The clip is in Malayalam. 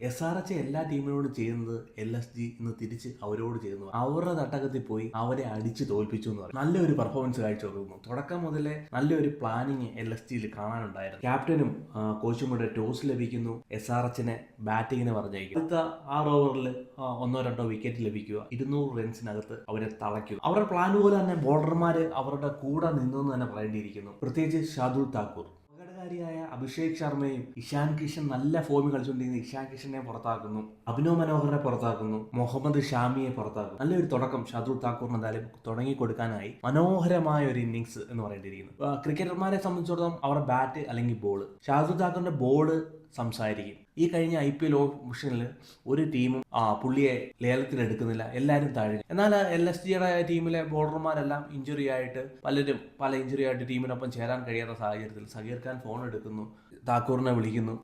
SRH എല്ലാ ടീമിനോടും ചെയ്യുന്നത് LSG ഇന്ന് തിരിച്ച് അവരോട് ചെയ്യുന്നു. അവരുടെ തട്ടകത്തിൽ പോയി അവരെ അടിച്ച് തോൽപ്പിച്ചു എന്ന് പറയും. നല്ലൊരു പെർഫോമൻസ് കാഴ്ചവെക്കുന്നു. തുടക്കം മുതലേ നല്ലൊരു പ്ലാനിങ് LSGയിൽ കാണാനുണ്ടായിരുന്നു. ക്യാപ്റ്റനും കോച്ചും കൂടെ ടോസ് ലഭിക്കുന്നു. SRHനെ ബാറ്റിങ്ങിന് പറഞ്ഞയക്കും. അടുത്ത 6 ഓവറിൽ 1-2 വിക്കറ്റ് ലഭിക്കുക, 200 റൺസിനകത്ത് അവരെ തളയ്ക്കുക. അവരുടെ പ്ലാൻ പോലെ തന്നെ ബോളർമാർ അവരുടെ കൂടെ നിന്നു എന്ന് തന്നെ പറയേണ്ടിയിരിക്കുന്നു. പ്രത്യേകിച്ച് ഷാർദുൽ താക്കൂർ, അപകടകാരിയായ അഭിഷേക് ശർമ്മയും ഇഷാൻ കിഷൻ നല്ല ഫോമിൽ കളിച്ചുകൊണ്ടിരിക്കുന്ന ഇഷാൻ കിഷനെ പുറത്താക്കുന്നു. അഭിനവ് മനോഹറിനെ പുറത്താക്കുന്നു. മുഹമ്മദ് ഷാമിയെ പുറത്താക്കുന്നു. നല്ലൊരു തുടക്കം ഷാർദുൽ താക്കൂറിന് എന്തായാലും തുടങ്ങി കൊടുക്കാനായി മനോഹരമായ ഒരു ഇന്നിങ്സ് എന്ന് പറയേണ്ടിയിരിക്കുന്നു. ക്രിക്കറ്റർമാരെ സംബന്ധിച്ചിടത്തോളം അവരുടെ ബാറ്റ് അല്ലെങ്കിൽ ബോള്, ഷാർദുൽ താക്കൂറിന്റെ ബോള് സംസാരിക്കും. ഈ കഴിഞ്ഞ IPL ഓപ്ഷനിൽ ഒരു ടീമും പുള്ളിയെ ലേലത്തിൽ എടുക്കുന്നില്ല, എല്ലാവരും താഴെ. എന്നാൽ LSGയുടെ ടീമിലെ ബോളർമാരെല്ലാം ഇഞ്ചുറി ആയിട്ട് പലരും പല ഇഞ്ചുറി ആയിട്ട് ടീമിനൊപ്പം ചേരാൻ കഴിയാത്ത സാഹചര്യത്തിൽ സഗീർ ഖാൻ ഫോൺ എടുക്കുന്നു, താക്കൂറിനെ വിളിക്കുന്നു.